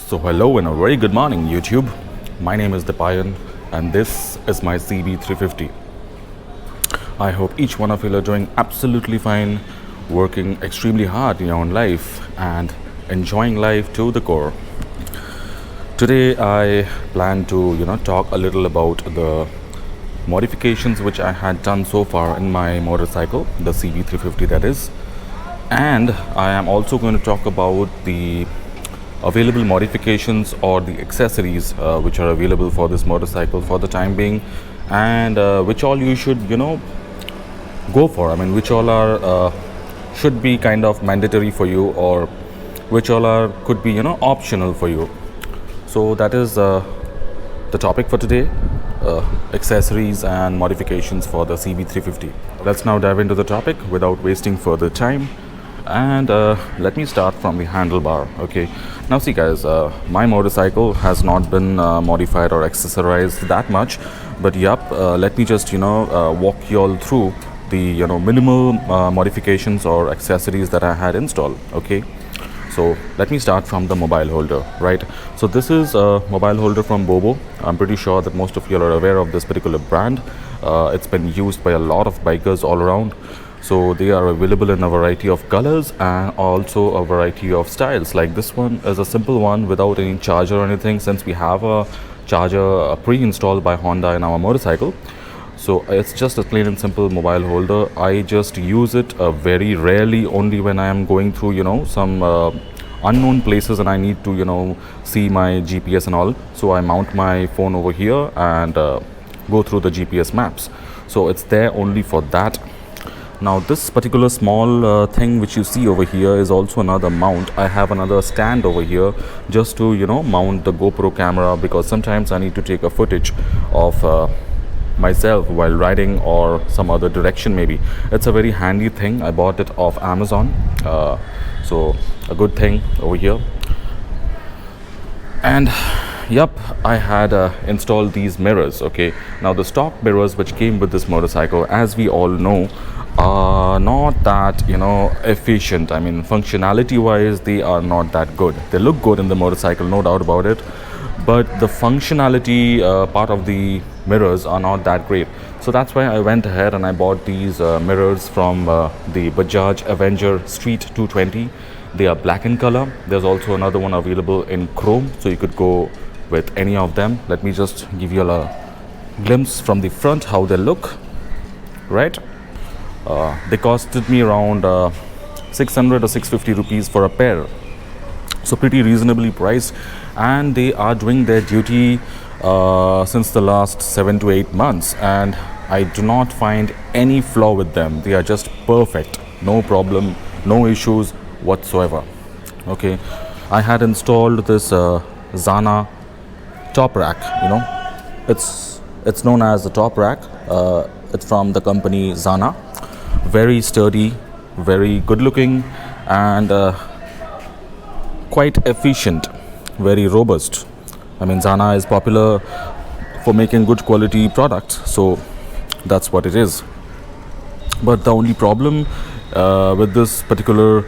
So hello and a very good morning YouTube. My name is Depayan and this is my CB350. I hope each one of you are doing absolutely fine, working extremely hard in your own life and enjoying life to the core. Today I plan to talk a little about the modifications which I had done so far in my motorcycle, the CB350 that is, and I am also going to talk about the available modifications or the accessories which are available for this motorcycle for the time being, and which all you should go for. I mean, which all are should be kind of mandatory for you, or which all are could be optional for you. So that is the topic for today, accessories and modifications for the CB350. Let's now dive into the topic without wasting further time. And let me start from the handlebar. Okay, now see guys, my motorcycle has not been modified or accessorized that much, but let me just walk you all through the minimal modifications or accessories that I had installed. Okay, so let me start from the mobile holder, right? So this is a mobile holder from Bobo. I'm pretty sure that most of you are aware of this particular brand. It's been used by a lot of bikers all around. So they are available in a variety of colors and also a variety of styles. Like this one is a simple one without any charger or anything, since we have a charger pre-installed by Honda in our motorcycle. So it's just a plain and simple mobile holder. I just use it very rarely, only when I am going through some unknown places and I need to see my GPS and all. So I mount my phone over here and go through the GPS maps. So it's there only for that. Now this particular small thing which you see over here is also another mount. I have another stand over here just to mount the GoPro camera, because sometimes I need to take a footage of myself while riding or some other direction maybe. It's a very handy thing. I bought it off Amazon, so a good thing over here. And I had installed these mirrors. Okay, now the stock mirrors which came with this motorcycle, as we all know, are not that efficient. I mean, functionality wise they are not that good. They look good in the motorcycle, no doubt about it, but the functionality part of the mirrors are not that great. So that's why I went ahead and I bought these mirrors from the Bajaj Avenger Street 220. They are black in color. There's also another one available in chrome, so you could go with any of them. Let me just give you a glimpse from the front how they look, right? They costed me around 600 or 650 rupees for a pair, so pretty reasonably priced, and they are doing their duty since the last 7 to 8 months, and I do not find any flaw with them. They are just perfect, no problem, no issues whatsoever. Okay, I had installed this Zana top rack. It's known as the top rack. It's from the company Zana. Very sturdy, very good looking, and quite efficient, very robust. I mean, Zana is popular for making good quality products, so that's what it is. But the only problem with this particular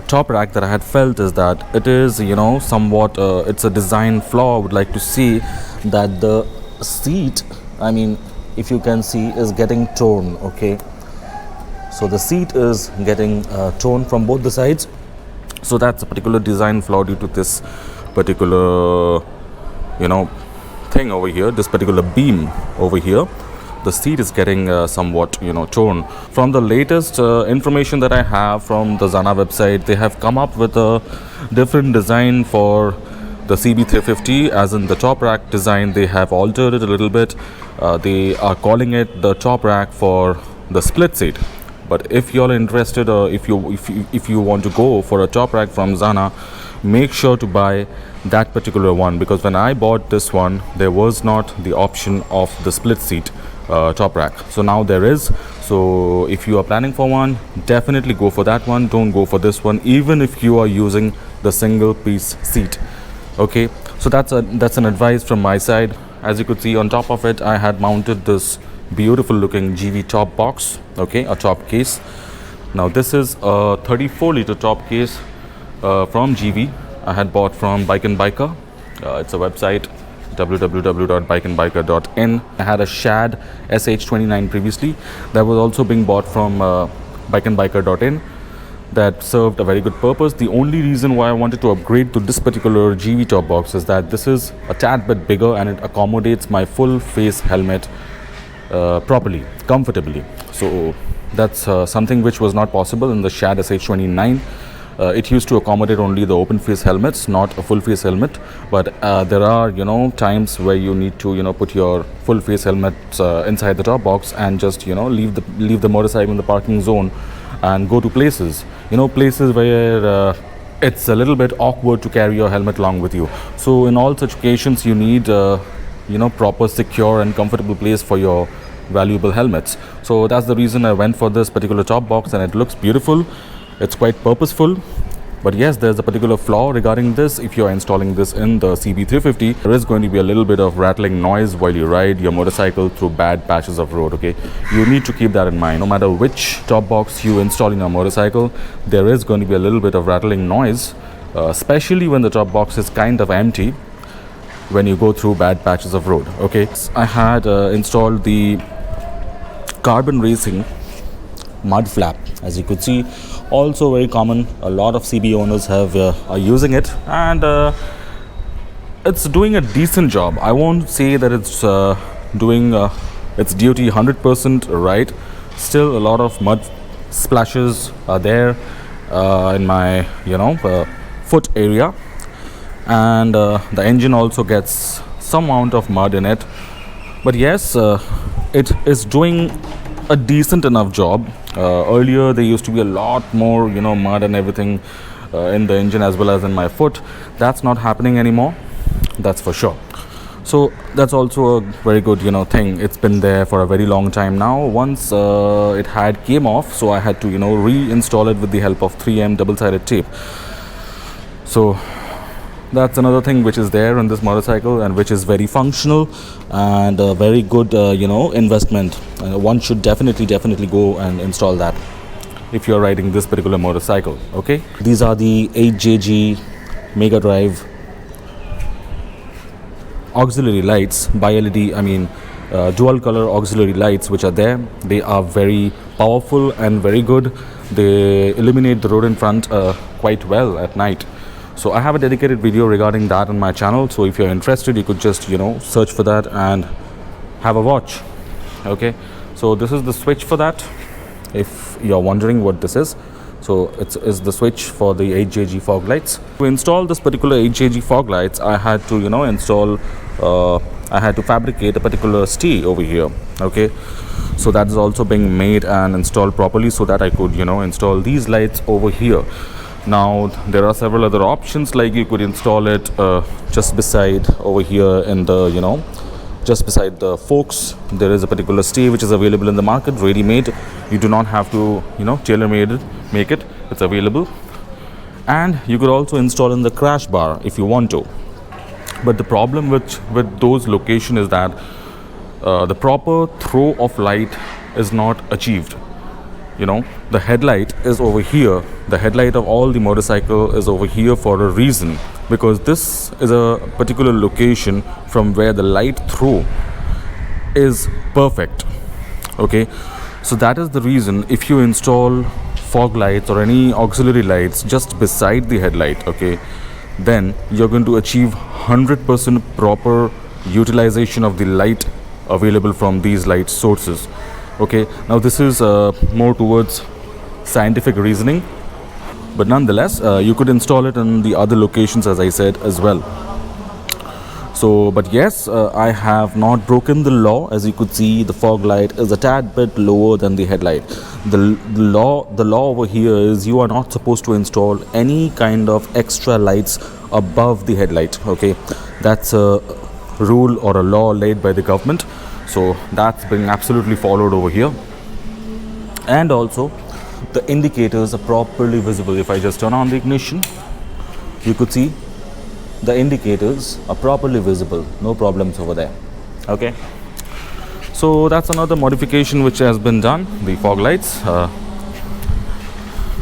top rack that I had felt is that it is somewhat it's a design flaw. I would like to see that the seat, I mean, if you can see, is getting torn. Okay, so the seat is getting torn from both the sides. So that's a particular design flaw due to this particular thing over here, this particular beam over here. The seat is getting somewhat torn. From the latest information that I have from the Zana website, they have come up with a different design for the CB350, as in the top rack design. They have altered it a little bit. They are calling it the top rack for the split seat. But if you're interested, or if you want to go for a top rack from Zana, make sure to buy that particular one, because when I bought this one, there was not the option of the split seat top rack. So now there is. So if you are planning for one, definitely go for that one. Don't go for this one, even if you are using the single piece seat. Okay, so that's an advice from my side. As you could see, on top of it I had mounted this beautiful looking GV top box. Okay, a top case. Now this is a 34 liter top case from GV. I had bought from Bike and Biker. It's a website, www.bikeandbiker.in. I had a Shad SH29 previously that was also being bought from bikeandbiker.in. That served a very good purpose. The only reason why I wanted to upgrade to this particular GV top box is that this is a tad bit bigger and it accommodates my full face helmet properly, comfortably. So that's something which was not possible in the Shad SH29. It used to accommodate only the open face helmets, not a full face helmet. But there are, times where you need to, put your full face helmet inside the top box and just, leave the motorcycle in the parking zone and go to places, places where it's a little bit awkward to carry your helmet along with you. So in all such occasions, you need, proper, secure and comfortable place for your valuable helmets. So that's the reason I went for this particular top box, and it looks beautiful. It's quite purposeful. But yes, there's a particular flaw regarding this. If you're installing this in the CB350, there is going to be a little bit of rattling noise while you ride your motorcycle through bad patches of road, okay? You need to keep that in mind. No matter which top box you install in your motorcycle, there is going to be a little bit of rattling noise, especially when the top box is kind of empty when you go through bad patches of road, okay? I had installed the Carbon Racing mud flap, as you could see. Also very common. A lot of CB owners are using it, and it's doing a decent job. I won't say that it's doing its duty 100% right. Still, a lot of mud splashes are there in my foot area, and the engine also gets some amount of mud in it. But yes, it is doing a decent enough job. Earlier there used to be a lot more mud and everything in the engine as well as in my foot. That's not happening anymore, that's for sure. So that's also a very good thing. It's been there for a very long time now. Once it had came off, so I had to reinstall it with the help of 3M double-sided tape. So that's another thing which is there on this motorcycle, and which is very functional and a very good investment. One should definitely go and install that if you're riding this particular motorcycle, okay? These are the 8JG Mega Drive auxiliary lights, bi-LED, dual color auxiliary lights which are there. They are very powerful and very good. They illuminate the road in front quite well at night. So I have a dedicated video regarding that on my channel. So if you're interested, you could just search for that and have a watch. Okay, so this is the switch for that, if you're wondering what this is. So it's the switch for the 8JG fog lights. To install this particular 8JG fog lights, I had to I had to fabricate a particular stay over here. Okay, so that is also being made and installed properly so that I could install these lights over here. Now there are several other options, like you could install it just beside over here in the just beside the forks. There is a particular stay which is available in the market, ready made. You do not have to tailor make it. It's available. And you could also install in the crash bar if you want to. But the problem with those locations is that the proper throw of light is not achieved. The headlight is over here. The headlight of all the motorcycle is over here for a reason, because this is a particular location from where the light throw is perfect. Okay, so that is the reason if you install fog lights or any auxiliary lights just beside the headlight, okay, then you're going to achieve 100% proper utilization of the light available from these light sources. Okay, now this is more towards scientific reasoning, but nonetheless you could install it in the other locations, as I said, as well. So but yes, I have not broken the law. As you could see, the fog light is a tad bit lower than the headlight. The law over here is you are not supposed to install any kind of extra lights above the headlight. Okay, that's a rule or a law laid by the government. So that's been absolutely followed over here. And also the indicators are properly visible. If I just turn on the ignition, you could see the indicators are properly visible. No problems over there. Okay, so that's another modification which has been done, the fog lights.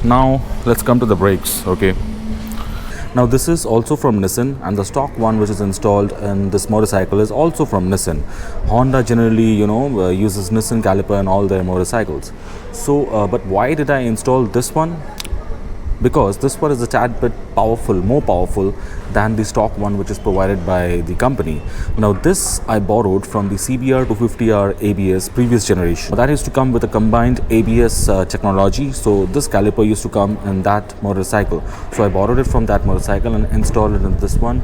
Now let's come to the brakes. Okay, Now this is also from Nissan, and the stock one which is installed in this motorcycle is also from Nissan. Honda generally, uses Nissan caliper in all their motorcycles. So but why did I install this one? Because this one is a tad bit more powerful than the stock one which is provided by the company. Now this I borrowed from the CBR 250R ABS previous generation. That used to come with a combined ABS technology. So this caliper used to come in that motorcycle. So I borrowed it from that motorcycle and installed it in this one.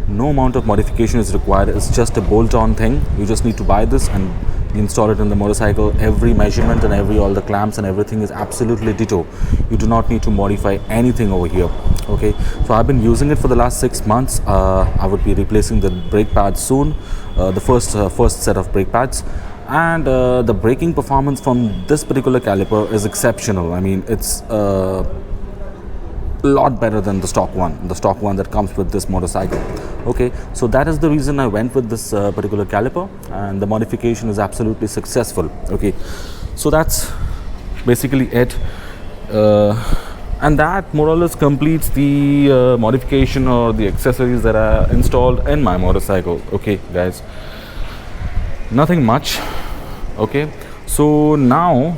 No amount of modification is required. It's just a bolt-on thing. You just need to buy this and install it in the motorcycle. Every measurement and all the clamps and everything is absolutely ditto. You do not need to modify anything over here. Okay, so I've been using it for the last 6 months. I would be replacing the brake pads soon, the first set of brake pads, and the braking performance from this particular caliper is exceptional. I mean, it's lot better than the stock one that comes with this motorcycle. Okay, so that is the reason I went with this particular caliper, and the modification is absolutely successful. Okay, so that's basically it, and that more or less completes the modification or the accessories that are installed in my motorcycle. Okay guys, nothing much. Okay, so now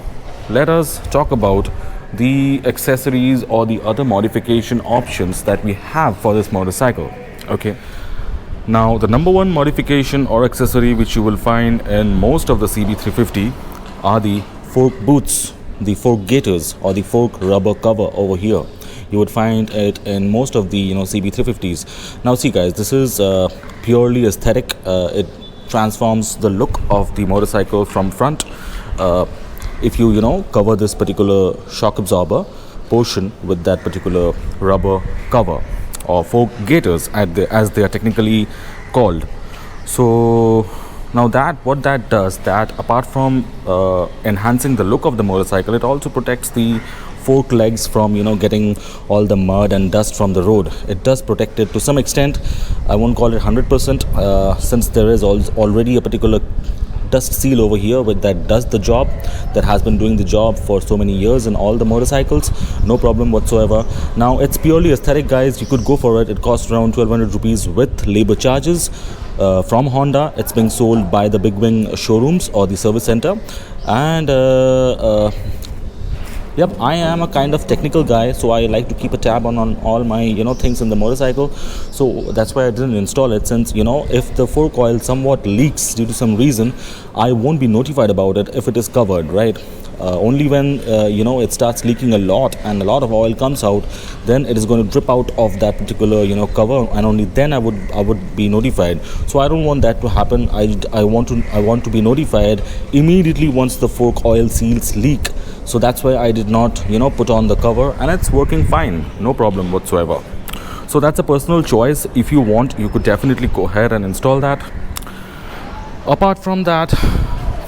let us talk about the accessories or the other modification options that we have for this motorcycle. Okay, now the number one modification or accessory which you will find in most of the CB350 are the fork boots, the fork gaiters, or the fork rubber cover over here. You would find it in most of the CB350s. Now see guys, this is purely aesthetic. It transforms the look of the motorcycle from front. If you cover this particular shock absorber portion with that particular rubber cover or fork gaiters as they are technically called. So now what that does, that apart from enhancing the look of the motorcycle, it also protects the fork legs from getting all the mud and dust from the road. It does protect it to some extent. I won't call it 100%, since there is already a particular dust seal over here that does the job, that has been doing the job for so many years in all the motorcycles. No problem whatsoever. Now it's purely aesthetic guys. You could go for it. It costs around 1200 rupees with labor charges. From Honda, it's being sold by the big wing showrooms or the service center. And yep, I am a kind of technical guy, so I like to keep a tab on all my things in the motorcycle. So that's why I didn't install it, since if the fork oil somewhat leaks due to some reason, I won't be notified about it if it is covered, right? Only when it starts leaking a lot and a lot of oil comes out, then it is going to drip out of that particular cover, and only then I would be notified. So I don't want that to happen. I want to be notified immediately once the fork oil seals leak. So that's why I did not put on the cover, and it's working fine, no problem whatsoever. So that's a personal choice. If you want, you could definitely go ahead and install that. Apart from that,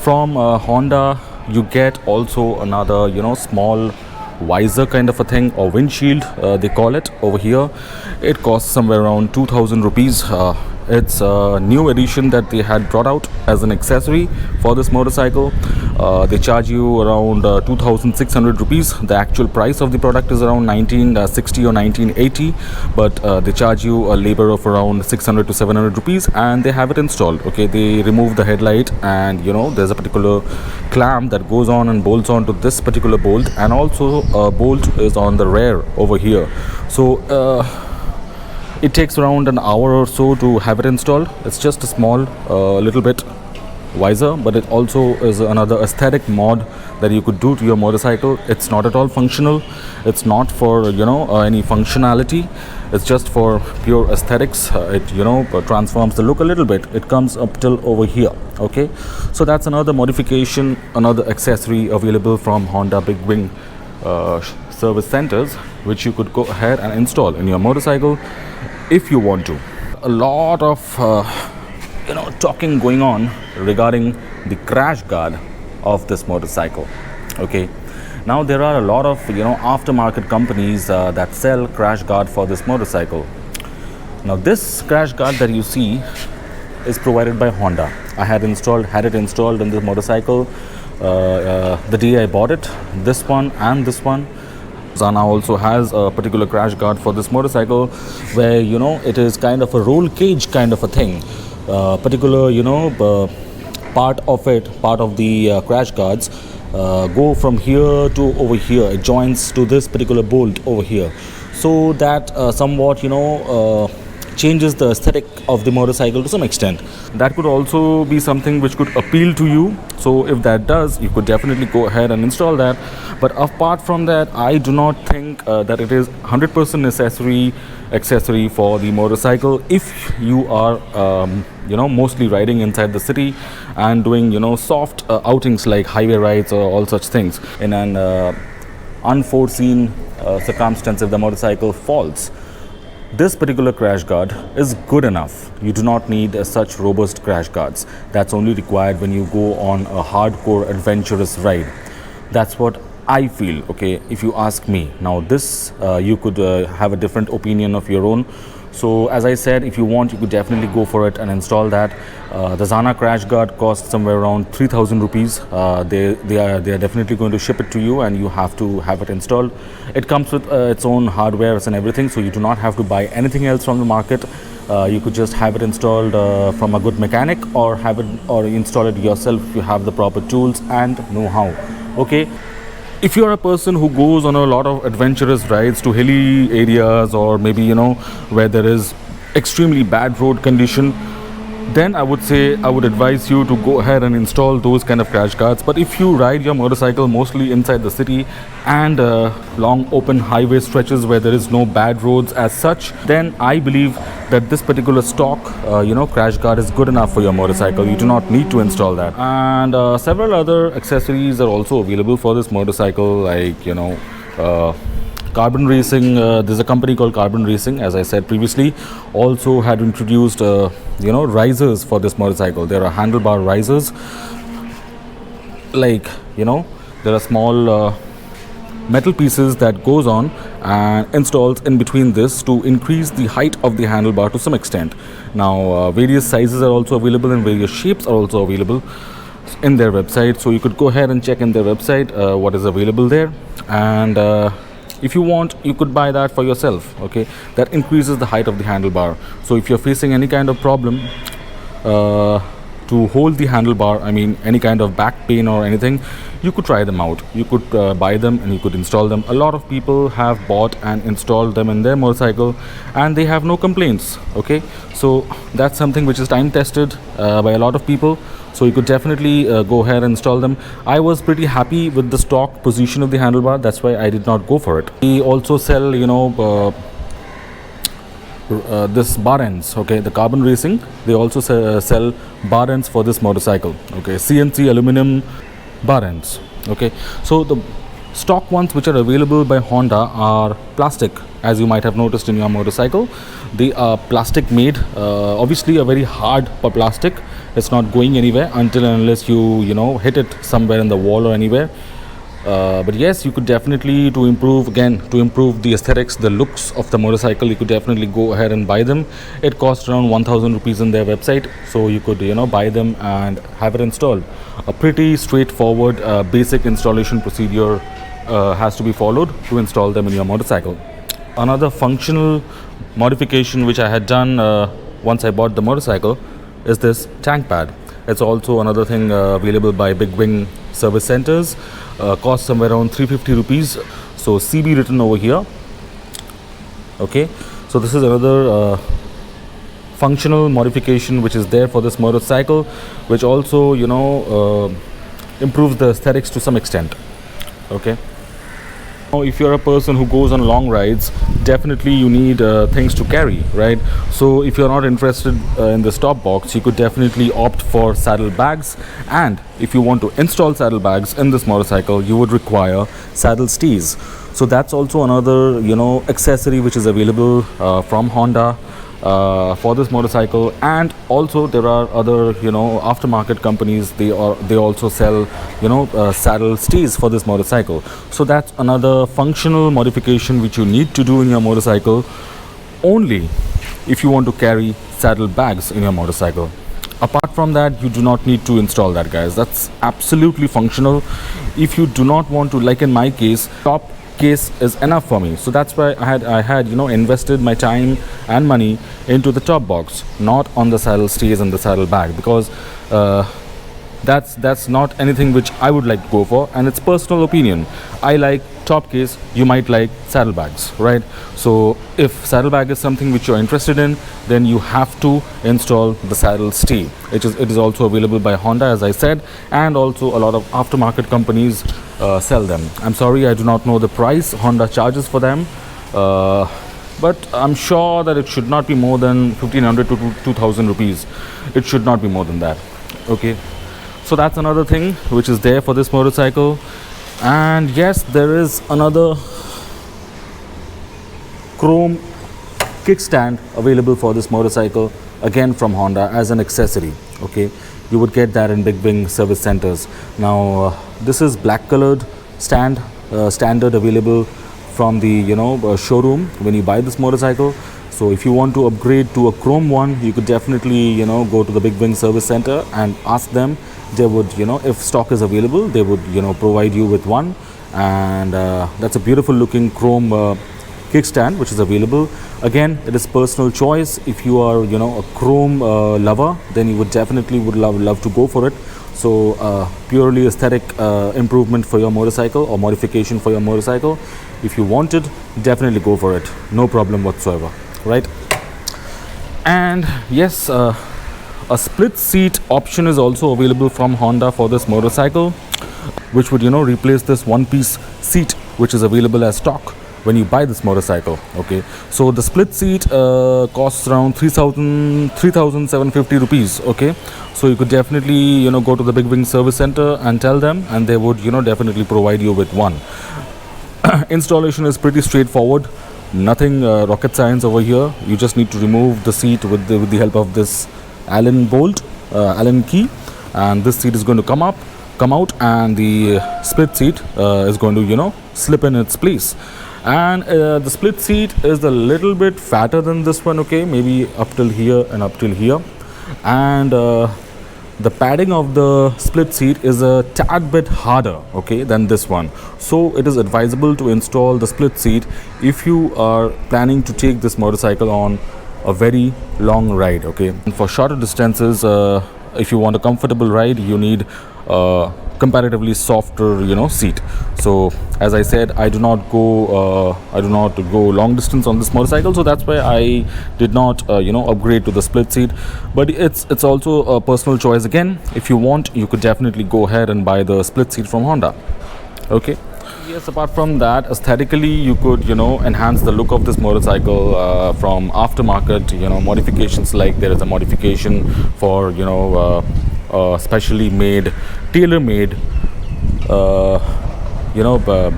from Honda, you get also another small visor kind of a thing, or windshield they call it over here. It costs somewhere around 2000 rupees. It's a new edition that they had brought out as an accessory for this motorcycle. They charge you around 2600 rupees. The actual price of the product is around 1960 or 1980, but they charge you a labor of around 600 to 700 rupees, and they have it installed. Okay, they remove the headlight, and there's a particular clamp that goes on and bolts on to this particular bolt, and also a bolt is on the rear over here. So it takes around an hour or so to have it installed. It's just a small little bit visor, but it also is another aesthetic mod that you could do to your motorcycle. It's not at all functional. It's not for any functionality. It's just for pure aesthetics. It transforms the look a little bit. It comes up till over here. Okay, so that's another modification, another accessory available from Honda big wing service centers, which you could go ahead and install in your motorcycle if you want to. A lot of talking going on regarding the crash guard of this motorcycle. Okay, now there are a lot of aftermarket companies that sell crash guard for this motorcycle. Now this crash guard that you see is provided by Honda. I had it installed in the motorcycle the day I bought it. This one and this one. Zana also has a particular crash guard for this motorcycle, where it is kind of a roll cage kind of a thing. Particular part of the crash guards go from here to over here. It joins to this particular bolt over here, so that somewhat changes the aesthetic of the motorcycle to some extent. That could also be something which could appeal to you. So if that does, you could definitely go ahead and install that. But apart from that, I do not think that it is 100% necessary accessory for the motorcycle if you are mostly riding inside the city and doing soft outings like highway rides or all such things. In an unforeseen circumstance, if the motorcycle falls, this particular crash guard is good enough. You do not need such robust crash guards. That's only required when you go on a hardcore adventurous ride. That's what I feel, okay, if you ask me. Now this, you could have a different opinion of your own. So as I said, if you want, you could definitely go for it and install that. The Zana crash guard costs somewhere around 3,000 rupees. They are definitely going to ship it to you, and you have to have it installed. It comes with its own hardware and everything, so you do not have to buy anything else from the market. You could just have it installed from a good mechanic, or install it yourself if you have the proper tools and know-how. Okay. If you are a person who goes on a lot of adventurous rides to hilly areas, or maybe where there is extremely bad road condition, then I would advise you to go ahead and install those kind of crash guards. But if you ride your motorcycle mostly inside the city and long open highway stretches where there is no bad roads as such, then I believe that this particular stock crash guard is good enough for your motorcycle. You do not need to install that. And several other accessories are also available for this motorcycle, like Carbon Racing. There's a company called Carbon Racing, as I said previously, also had introduced risers for this motorcycle. There are handlebar risers, like there are small metal pieces that goes on and installs in between this to increase the height of the handlebar to some extent. Now various sizes are also available and various shapes are also available in their website, so you could go ahead and check in their website what is available there. And if you want, you could buy that for yourself. Okay, that increases the height of the handlebar. So if you're facing any kind of problem to hold the handlebar, I mean any kind of back pain or anything, you could try them out. You could buy them and you could install them. A lot of people have bought and installed them in their motorcycle and they have no complaints. Okay, so that's something which is time tested by a lot of people. So you could definitely go ahead and install them. I was pretty happy with the stock position of the handlebar. That's why I did not go for it. We also sell, this bar ends. Okay, the Carbon Racing, they also sell bar ends for this motorcycle. Okay, CNC aluminum bar ends. Okay, so the stock ones which are available by Honda are plastic, as you might have noticed in your motorcycle. They are plastic made, obviously a very hard plastic. It's not going anywhere until and unless you hit it somewhere in the wall or anywhere. But yes, you could definitely, to improve the aesthetics, the looks of the motorcycle, you could definitely go ahead and buy them. It costs around 1,000 rupees in their website, so you could buy them and have it installed. A pretty straightforward basic installation procedure has to be followed to install them in your motorcycle. Another functional modification which I had done once I bought the motorcycle is this tank pad. It's also another thing available by Big Wing service centers. Costs somewhere around 350 rupees. So CB written over here. Okay, so this is another functional modification which is there for this motorcycle, which also improves the aesthetics to some extent. Okay. Now, if you're a person who goes on long rides, definitely you need things to carry, right? So if you're not interested in the stop box, you could definitely opt for saddlebags. And if you want to install saddlebags in this motorcycle, you would require saddle stays. So that's also another accessory which is available from Honda for this motorcycle. And also there are other aftermarket companies. They also sell saddle stays for this motorcycle. So that's another functional modification which you need to do in your motorcycle, only if you want to carry saddle bags in your motorcycle. Apart from that, you do not need to install that, guys. That's absolutely functional. If you do not want to, like in my case, stop case is enough for me. So that's why I had invested my time and money into the top box, not on the saddle stays and the saddle bag, because that's not anything which I would like to go for, and it's personal opinion. I like top case, you might like saddlebags, right? So if saddlebag is something which you're interested in, then you have to install the saddle stay. It is also available by Honda, as I said, and also a lot of aftermarket companies sell them. I'm sorry, I do not know the price Honda charges for them, but I'm sure that it should not be more than 1500 to 2000 rupees. It should not be more than that. Okay, so that's another thing which is there for this motorcycle. And yes, there is another chrome kickstand available for this motorcycle, again from Honda, as an accessory. Okay, you would get that in big wing service centers. Now this is black colored stand, standard, available from the showroom when you buy this motorcycle. So if you want to upgrade to a chrome one, you could definitely go to the big wing service center and ask them. They would, if stock is available, they would provide you with one. And that's a beautiful looking chrome kickstand which is available. Again, it is personal choice. If you are a chrome lover, then you would definitely love to go for it. So purely aesthetic improvement for your motorcycle or modification for your motorcycle. If you want it, definitely go for it, no problem whatsoever, right? And yes, a split seat option is also available from Honda for this motorcycle, which would replace this one piece seat which is available as stock when you buy this motorcycle. Okay, so the split seat costs around 3,750 rupees. Okay, so you could definitely go to the big wing service center and tell them, and they would definitely provide you with one. Installation is pretty straightforward, nothing rocket science over here. You just need to remove the seat with the help of this Allen key, and this seat is going to come out, and the split seat is going to slip in its place. And the split seat is a little bit fatter than this one. Okay, maybe up till here and up till here, and the padding of the split seat is a tad bit harder, okay, than this one. So it is advisable to install the split seat if you are planning to take this motorcycle on a very long ride. Okay, and for shorter distances, if you want a comfortable ride, you need comparatively softer seat. So as I said, I do not go long distance on this motorcycle, so that's why I did not upgrade to the split seat. But it's also a personal choice. Again, if you want, you could definitely go ahead and buy the split seat from Honda. Okay, yes, apart from that, aesthetically you could enhance the look of this motorcycle from aftermarket modifications. Like there is a modification for specially made, tailor-made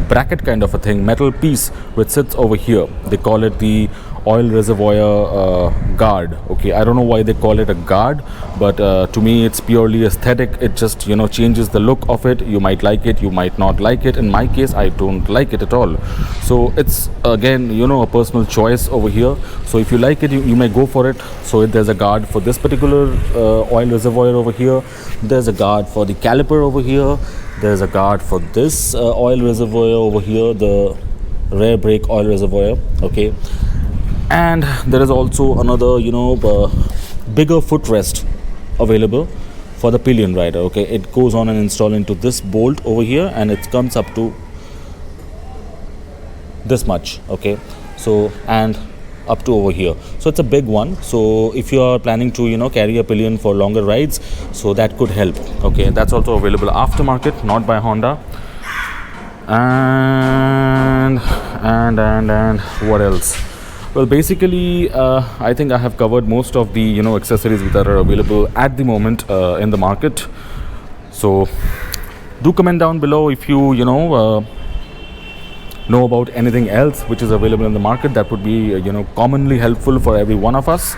bracket kind of a thing, metal piece which sits over here. They call it the oil reservoir guard. Okay, I don't know why they call it a guard, but to me it's purely aesthetic. It just changes the look of it. You might like it, you might not like it. In my case, I don't like it at all. So it's again a personal choice over here. So if you like it, you may go for it. So there's a guard for this particular oil reservoir over here. There's a guard for the caliper over here. There's a guard for this oil reservoir over here, the rear brake oil reservoir. Okay, and there is also another bigger footrest available for the pillion rider. Okay, it goes on and installed into this bolt over here, and it comes up to this much. Okay, so and up to over here, so it's a big one. So if you are planning to carry a pillion for longer rides, so that could help. Okay, that's also available aftermarket, not by Honda. And what else? Well, basically I think I have covered most of the accessories that are available at the moment in the market. So do comment down below if you know about anything else which is available in the market. That would be commonly helpful for every one of us.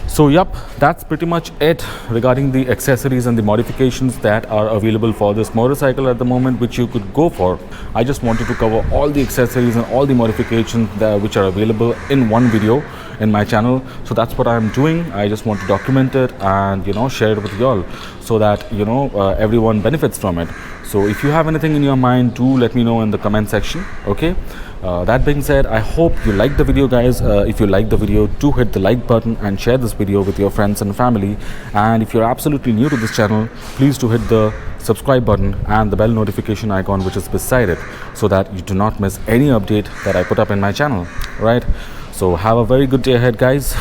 So yep, that's pretty much it regarding the accessories and the modifications that are available for this motorcycle at the moment, which you could go for. I just wanted to cover all the accessories and all the modifications which are available in one video. in my channel. So that's what I'm doing. I just want to document it and share it with you all, so that everyone benefits from it. So if you have anything in your mind, do let me know in the comment section. Okay, that being said, I hope you like the video, guys. If you like the video, do hit the like button and share this video with your friends and family. And if you're absolutely new to this channel, please do hit the subscribe button and the bell notification icon which is beside it, so that you do not miss any update that I put up in my channel. Right, so have a very good day ahead, guys.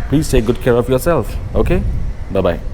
Please take good care of yourself. Okay, bye bye.